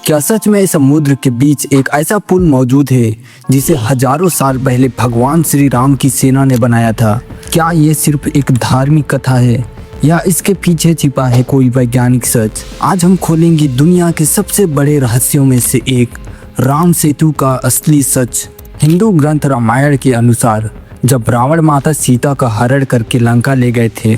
क्या सच में समुद्र के बीच एक ऐसा पुल मौजूद है जिसे हजारों साल पहले भगवान श्री राम की सेना ने बनाया था? क्या ये सिर्फ एक धार्मिक कथा है या इसके पीछे छिपा है कोई वैज्ञानिक सच? आज हम खोलेंगे दुनिया के सबसे बड़े रहस्यों में से एक, राम सेतु का असली सच। हिंदू ग्रंथ रामायण के अनुसार जब रावण माता सीता का हरण करके लंका ले गए थे,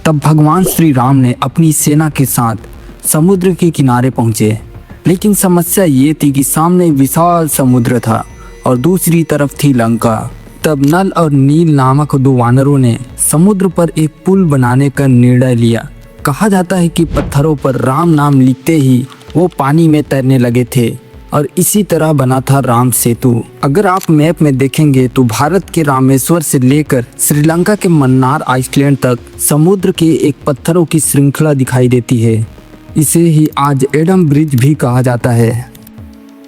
तब भगवान श्री राम ने अपनी सेना के साथ समुद्र के किनारे पहुंचे। लेकिन समस्या ये थी कि सामने विशाल समुद्र था और दूसरी तरफ थी लंका। तब नल और नील नामक दो वानरों ने समुद्र पर एक पुल बनाने का निर्णय लिया। कहा जाता है कि पत्थरों पर राम नाम लिखते ही वो पानी में तैरने लगे थे और इसी तरह बना था राम सेतु। अगर आप मैप में देखेंगे तो भारत के रामेश्वर से लेकर श्रीलंका के मन्नार आइसलैंड तक समुद्र के एक पत्थरों की श्रृंखला दिखाई देती है। इसे ही आज एडम ब्रिज भी कहा जाता है।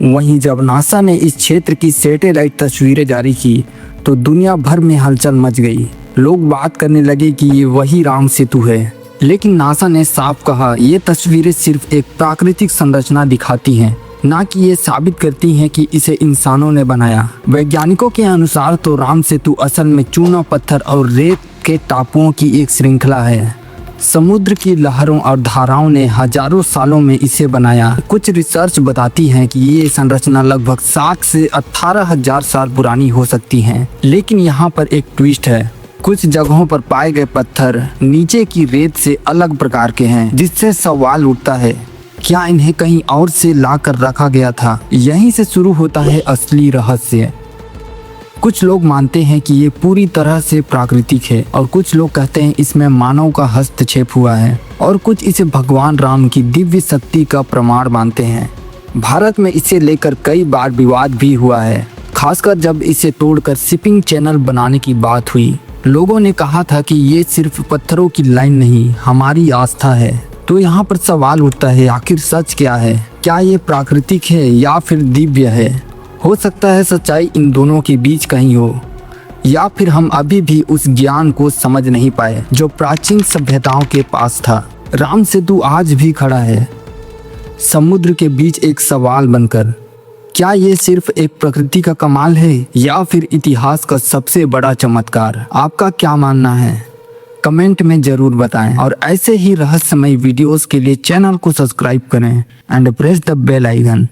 वहीं जब नासा ने इस क्षेत्र की सैटेलाइट तस्वीरें जारी की तो दुनिया भर में हलचल मच गई। लोग बात करने लगे कि ये वही राम सेतु है। लेकिन नासा ने साफ कहा, ये तस्वीरें सिर्फ एक प्राकृतिक संरचना दिखाती हैं, ना कि ये साबित करती हैं कि इसे इंसानों ने बनाया। वैज्ञानिकों के अनुसार तो राम सेतु असल में चूना पत्थर और रेत के टापुओं की एक श्रृंखला है। समुद्र की लहरों और धाराओं ने हजारों सालों में इसे बनाया। कुछ रिसर्च बताती है कि ये संरचना लगभग 7 से 18,000 साल पुरानी हो सकती है। लेकिन यहाँ पर एक ट्विस्ट है। कुछ जगहों पर पाए गए पत्थर नीचे की रेत से अलग प्रकार के हैं, जिससे सवाल उठता है, क्या इन्हें कहीं और से लाकर रखा गया था? यहीं से शुरू होता है असली रहस्य। कुछ लोग मानते हैं कि ये पूरी तरह से प्राकृतिक है और कुछ लोग कहते हैं इसमें मानव का हस्तक्षेप हुआ है और कुछ इसे भगवान राम की दिव्य शक्ति का प्रमाण मानते हैं। भारत में इसे लेकर कई बार विवाद भी हुआ है, खासकर जब इसे तोड़कर शिपिंग चैनल बनाने की बात हुई। लोगों ने कहा था कि ये सिर्फ पत्थरों की लाइन नहीं, हमारी आस्था है। तो यहाँ पर सवाल उठता है, आखिर सच क्या है? क्या ये प्राकृतिक है या फिर दिव्य है? हो सकता है सच्चाई इन दोनों के बीच कहीं हो, या फिर हम अभी भी उस ज्ञान को समझ नहीं पाए जो प्राचीन सभ्यताओं के पास था। राम सेतु आज भी खड़ा है समुद्र के बीच एक सवाल बनकर। क्या ये सिर्फ एक प्रकृति का कमाल है या फिर इतिहास का सबसे बड़ा चमत्कार? आपका क्या मानना है? कमेंट में जरूर बताएं और ऐसे ही रहस्यमय वीडियोस के लिए चैनल को सब्सक्राइब करें and press the bell icon.